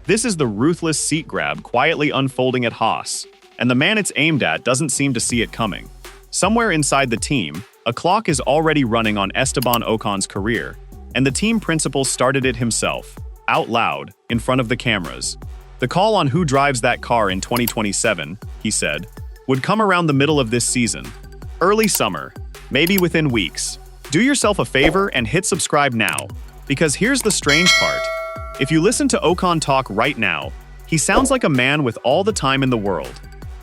This is the ruthless seat grab quietly unfolding at Haas, and the man it's aimed at doesn't seem to see it coming. Somewhere inside the team, a clock is already running on Esteban Ocon's career, and the team principal started it himself, out loud, in front of the cameras. The call on who drives that car in 2027, he said, would come around the middle of this season. Early summer, maybe within weeks. Do yourself a favor and hit subscribe now, because here's the strange part. If you listen to Ocon talk right now, he sounds like a man with all the time in the world.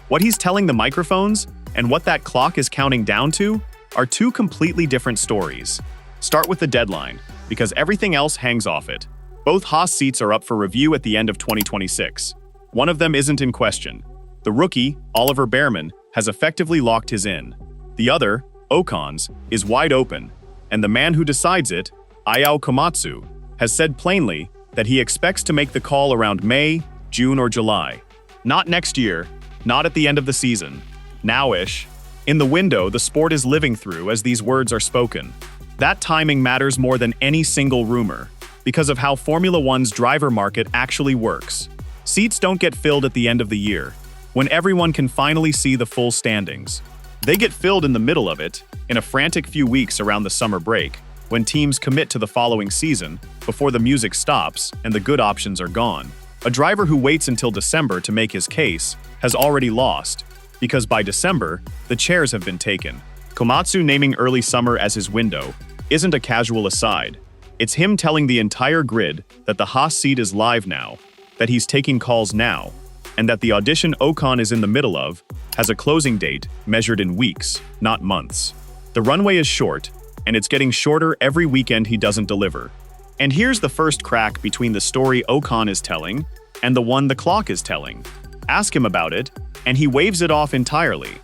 What he's telling the microphones and what that clock is counting down to are two completely different stories. Start with the deadline, because everything else hangs off it. Both Haas seats are up for review at the end of 2026. One of them isn't in question. The rookie, Oliver Behrman, has effectively locked his in. The other, Ocon's, is wide open, and the man who decides it, Komatsu, has said plainly that he expects to make the call around May, June, or July. Not next year, not at the end of the season. Now-ish. In the window the sport is living through as these words are spoken. That timing matters more than any single rumor, because of how Formula One's driver market actually works. Seats don't get filled at the end of the year, when everyone can finally see the full standings. They get filled in the middle of it, in a frantic few weeks around the summer break, when teams commit to the following season, before the music stops and the good options are gone. A driver who waits until December to make his case has already lost, because by December, the chairs have been taken. Komatsu naming early summer as his window isn't a casual aside. It's him telling the entire grid that the Haas seat is live now, that he's taking calls now, and that the audition Ocon is in the middle of has a closing date measured in weeks, not months. The runway is short, and it's getting shorter every weekend he doesn't deliver. And here's the first crack between the story Ocon is telling and the one the clock is telling. Ask him about it, and he waves it off entirely.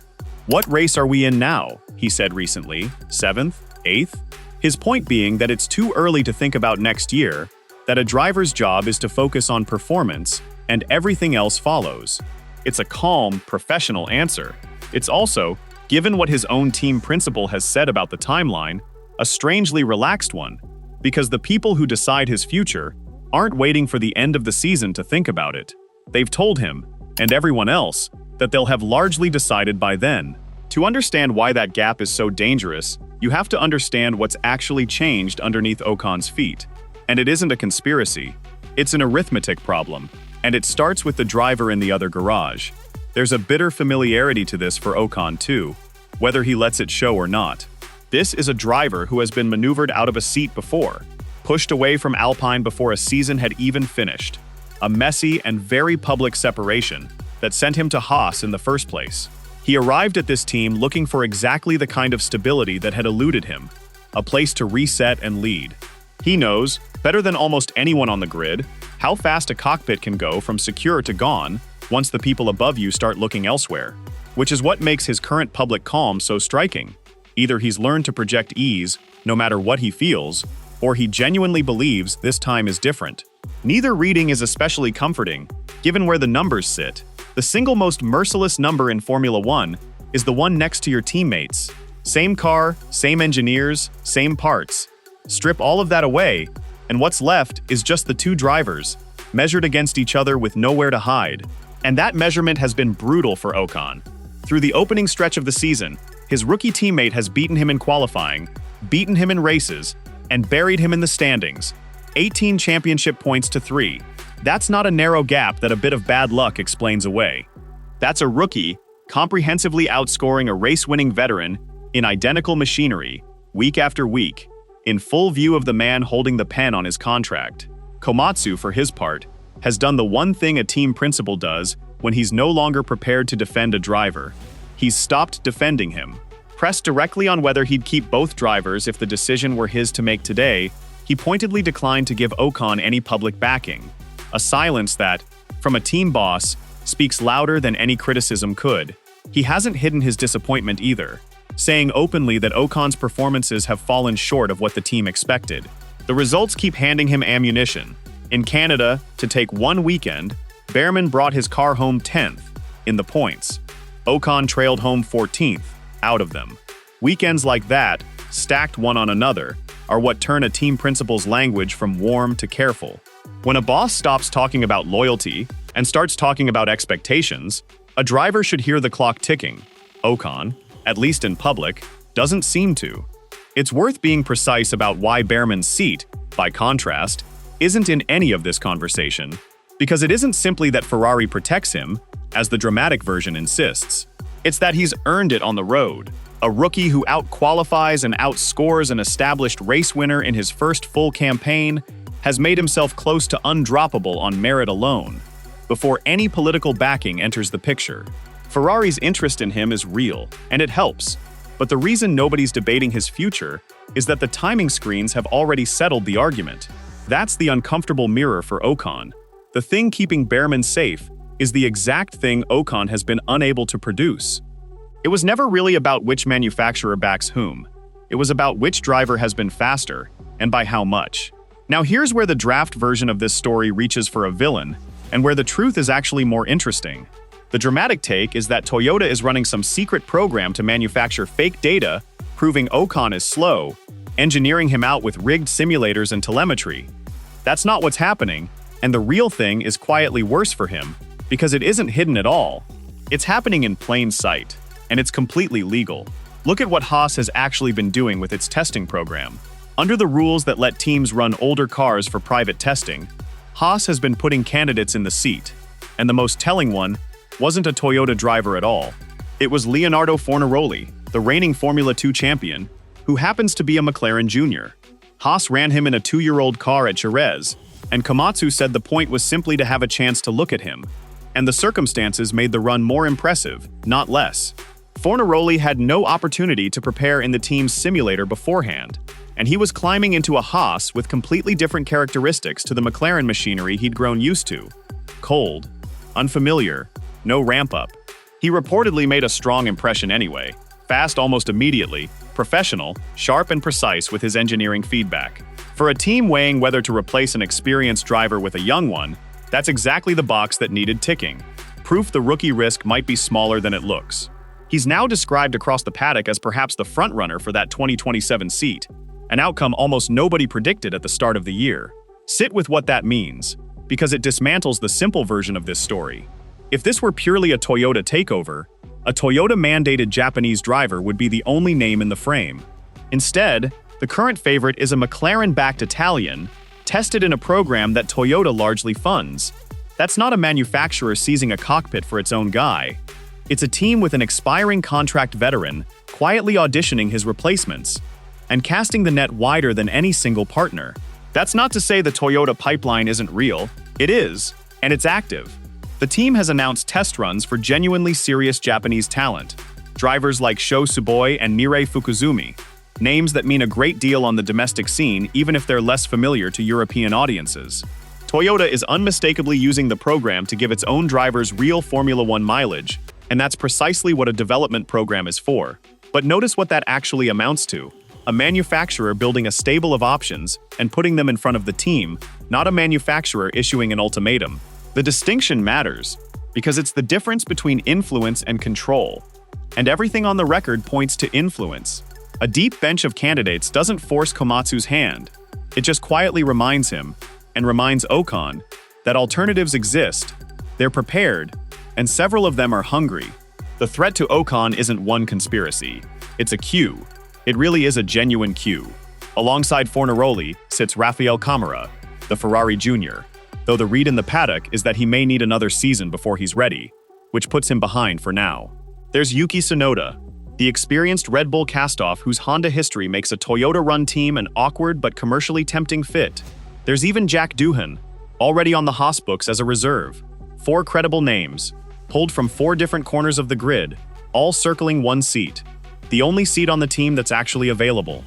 What race are we in now? He said recently, 7th, 8th? His point being that it's too early to think about next year, that a driver's job is to focus on performance, and everything else follows. It's a calm, professional answer. It's also, given what his own team principal has said about the timeline, a strangely relaxed one, because the people who decide his future aren't waiting for the end of the season to think about it. They've told him, and everyone else, that they'll have largely decided by then. To understand why that gap is so dangerous, you have to understand what's actually changed underneath Ocon's feet. And it isn't a conspiracy. It's an arithmetic problem, and it starts with the driver in the other garage. There's a bitter familiarity to this for Ocon too, whether he lets it show or not. This is a driver who has been maneuvered out of a seat before, pushed away from Alpine before a season had even finished. A messy and very public separation that sent him to Haas in the first place. He arrived at this team looking for exactly the kind of stability that had eluded him, a place to reset and lead. He knows, better than almost anyone on the grid, how fast a cockpit can go from secure to gone once the people above you start looking elsewhere, which is what makes his current public calm so striking. Either he's learned to project ease, no matter what he feels, or he genuinely believes this time is different. Neither reading is especially comforting, given where the numbers sit. The single most merciless number in Formula One is the one next to your teammates. Same car, same engineers, same parts. Strip all of that away, and what's left is just the two drivers, measured against each other with nowhere to hide. And that measurement has been brutal for Ocon. Through the opening stretch of the season, his rookie teammate has beaten him in qualifying, beaten him in races, and buried him in the standings. 18 championship points to 3. That's not a narrow gap that a bit of bad luck explains away. That's a rookie comprehensively outscoring a race-winning veteran in identical machinery, week after week, in full view of the man holding the pen on his contract. Komatsu, for his part, has done the one thing a team principal does when he's no longer prepared to defend a driver. He's stopped defending him. Pressed directly on whether he'd keep both drivers if the decision were his to make today, he pointedly declined to give Ocon any public backing. A silence that, from a team boss, speaks louder than any criticism could. He hasn't hidden his disappointment either, saying openly that Ocon's performances have fallen short of what the team expected. The results keep handing him ammunition. In Canada, to take one weekend, Behrman brought his car home 10th in the points. Ocon trailed home 14th out of them. Weekends like that, stacked one on another, are what turn a team principal's language from warm to careful. When a boss stops talking about loyalty and starts talking about expectations, a driver should hear the clock ticking. Ocon, at least in public, doesn't seem to. It's worth being precise about why Behrman's seat, by contrast, isn't in any of this conversation, because it isn't simply that Ferrari protects him, as the dramatic version insists. It's that he's earned it on the road. A rookie who out-qualifies and outscores an established race winner in his first full campaign has made himself close to undroppable on merit alone, before any political backing enters the picture. Ferrari's interest in him is real, and it helps. But the reason nobody's debating his future is that the timing screens have already settled the argument. That's the uncomfortable mirror for Ocon. The thing keeping Behrman safe is the exact thing Ocon has been unable to produce. It was never really about which manufacturer backs whom. It was about which driver has been faster, and by how much. Now here's where the draft version of this story reaches for a villain, and where the truth is actually more interesting. The dramatic take is that Toyota is running some secret program to manufacture fake data, proving Ocon is slow, engineering him out with rigged simulators and telemetry. That's not what's happening, and the real thing is quietly worse for him, because it isn't hidden at all. It's happening in plain sight, and it's completely legal. Look at what Haas has actually been doing with its testing program. Under the rules that let teams run older cars for private testing, Haas has been putting candidates in the seat, and the most telling one wasn't a Toyota driver at all. It was Leonardo Fornaroli, the reigning Formula 2 champion, who happens to be a McLaren Jr. Haas ran him in a 2-year-old car at Jerez, and Komatsu said the point was simply to have a chance to look at him, and the circumstances made the run more impressive, not less. Fornaroli had no opportunity to prepare in the team's simulator beforehand, and he was climbing into a Haas with completely different characteristics to the McLaren machinery he'd grown used to. Cold, unfamiliar, no ramp-up. He reportedly made a strong impression anyway. Fast almost immediately, professional, sharp and precise with his engineering feedback. For a team weighing whether to replace an experienced driver with a young one, that's exactly the box that needed ticking. Proof the rookie risk might be smaller than it looks. He's now described across the paddock as perhaps the frontrunner for that 2027 seat, an outcome almost nobody predicted at the start of the year. Sit with what that means, because it dismantles the simple version of this story. If this were purely a Toyota takeover, a Toyota-mandated Japanese driver would be the only name in the frame. Instead, the current favorite is a McLaren-backed Italian, tested in a program that Toyota largely funds. That's not a manufacturer seizing a cockpit for its own guy. It's a team with an expiring contract veteran quietly auditioning his replacements and casting the net wider than any single partner. That's not to say the Toyota pipeline isn't real. It is, and it's active. The team has announced test runs for genuinely serious Japanese talent, drivers like Sho Suboi and Nirei Fukuzumi, names that mean a great deal on the domestic scene even if they're less familiar to European audiences. Toyota is unmistakably using the program to give its own drivers real Formula One mileage, and that's precisely what a development program is for. But notice what that actually amounts to: a manufacturer building a stable of options and putting them in front of the team, not a manufacturer issuing an ultimatum. The distinction matters, because it's the difference between influence and control. And everything on the record points to influence. A deep bench of candidates doesn't force Komatsu's hand. It just quietly reminds him, and reminds Ocon, that alternatives exist, they're prepared, and several of them are hungry. The threat to Ocon isn't one conspiracy. It's a queue. It really is a genuine queue. Alongside Fornaroli sits Rafael Camara, the Ferrari Jr., though the read in the paddock is that he may need another season before he's ready, which puts him behind for now. There's Yuki Tsunoda, the experienced Red Bull castoff whose Honda history makes a Toyota-run team an awkward but commercially tempting fit. There's even Jack Doohan, already on the Haas books as a reserve. 4 credible names, pulled from 4 different corners of the grid, all circling one seat. The only seat on the team that's actually available.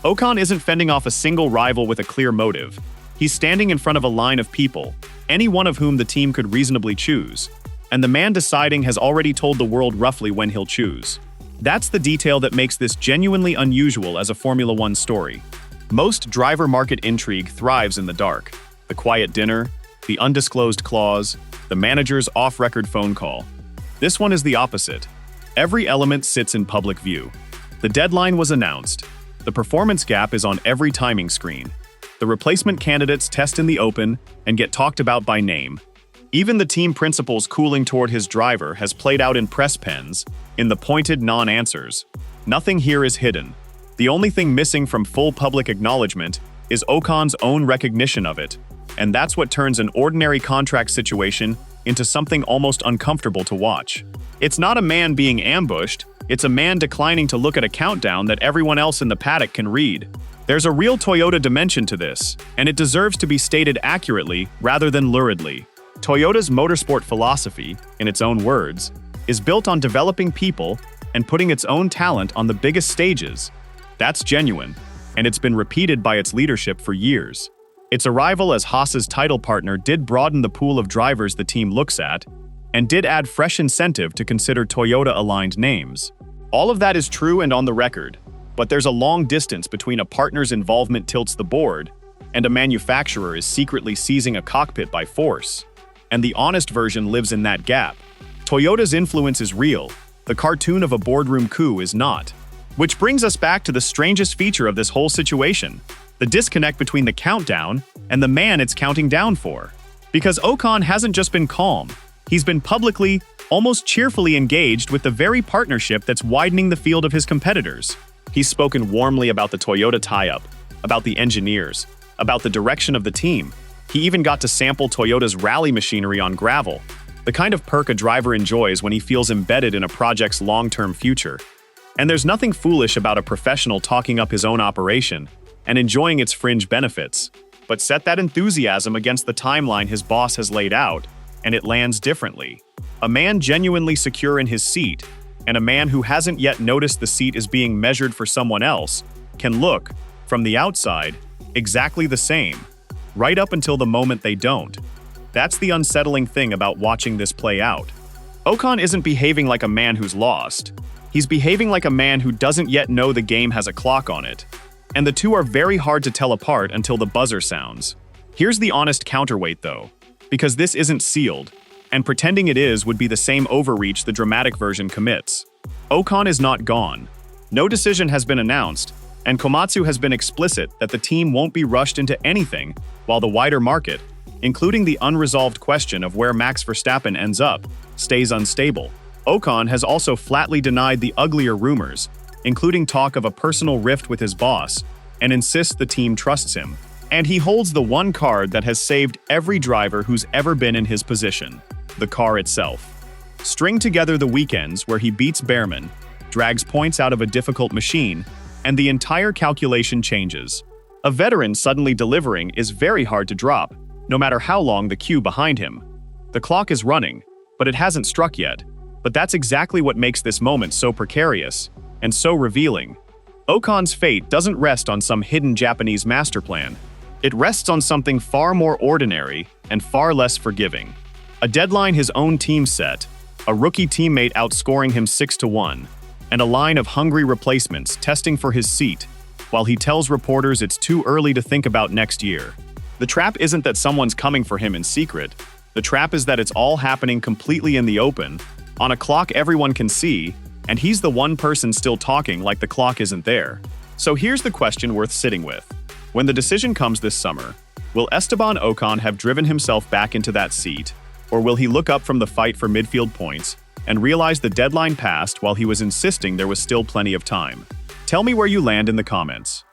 Ocon isn't fending off a single rival with a clear motive. He's standing in front of a line of people, any one of whom the team could reasonably choose. And the man deciding has already told the world roughly when he'll choose. That's the detail that makes this genuinely unusual as a Formula One story. Most driver market intrigue thrives in the dark. The quiet dinner, the undisclosed clause, the manager's off-record phone call. This one is the opposite. Every element sits in public view. The deadline was announced. The performance gap is on every timing screen. The replacement candidates test in the open and get talked about by name. Even the team principal's cooling toward his driver has played out in press pens, in the pointed non-answers. Nothing here is hidden. The only thing missing from full public acknowledgement is Ocon's own recognition of it, and that's what turns an ordinary contract situation into something almost uncomfortable to watch. It's not a man being ambushed, it's a man declining to look at a countdown that everyone else in the paddock can read. There's a real Toyota dimension to this, and it deserves to be stated accurately rather than luridly. Toyota's motorsport philosophy, in its own words, is built on developing people and putting its own talent on the biggest stages. That's genuine, and it's been repeated by its leadership for years. Its arrival as Haas's title partner did broaden the pool of drivers the team looks at, and did add fresh incentive to consider Toyota-aligned names. All of that is true and on the record, but there's a long distance between a partner's involvement tilts the board and a manufacturer is secretly seizing a cockpit by force. And the honest version lives in that gap. Toyota's influence is real, the cartoon of a boardroom coup is not. Which brings us back to the strangest feature of this whole situation, the disconnect between the countdown and the man it's counting down for. Because Ocon hasn't just been calm, he's been publicly, almost cheerfully engaged with the very partnership that's widening the field of his competitors. He's spoken warmly about the Toyota tie-up, about the engineers, about the direction of the team. He even got to sample Toyota's rally machinery on gravel, the kind of perk a driver enjoys when he feels embedded in a project's long-term future. And there's nothing foolish about a professional talking up his own operation and enjoying its fringe benefits. But set that enthusiasm against the timeline his boss has laid out, and it lands differently. A man genuinely secure in his seat, and a man who hasn't yet noticed the seat is being measured for someone else, can look, from the outside, exactly the same, right up until the moment they don't. That's the unsettling thing about watching this play out. Ocon isn't behaving like a man who's lost. He's behaving like a man who doesn't yet know the game has a clock on it. And the two are very hard to tell apart until the buzzer sounds. Here's the honest counterweight though, because this isn't sealed, and pretending it is would be the same overreach the dramatic version commits. Ocon is not gone. No decision has been announced, and Komatsu has been explicit that the team won't be rushed into anything while the wider market, including the unresolved question of where Max Verstappen ends up, stays unstable. Ocon has also flatly denied the uglier rumors, including talk of a personal rift with his boss, and insists the team trusts him. And he holds the one card that has saved every driver who's ever been in his position, the car itself. String together the weekends where he beats Behrman, drags points out of a difficult machine, and the entire calculation changes. A veteran suddenly delivering is very hard to drop, no matter how long the queue behind him. The clock is running, but it hasn't struck yet. But that's exactly what makes this moment so precarious and so revealing. Ocon's fate doesn't rest on some hidden Japanese master plan. It rests on something far more ordinary and far less forgiving. A deadline his own team set, a rookie teammate outscoring him 6-1, and a line of hungry replacements testing for his seat, while he tells reporters it's too early to think about next year. The trap isn't that someone's coming for him in secret. The trap is that it's all happening completely in the open, on a clock everyone can see, and he's the one person still talking like the clock isn't there. So here's the question worth sitting with. When the decision comes this summer, will Esteban Ocon have driven himself back into that seat, or will he look up from the fight for midfield points and realize the deadline passed while he was insisting there was still plenty of time? Tell me where you land in the comments.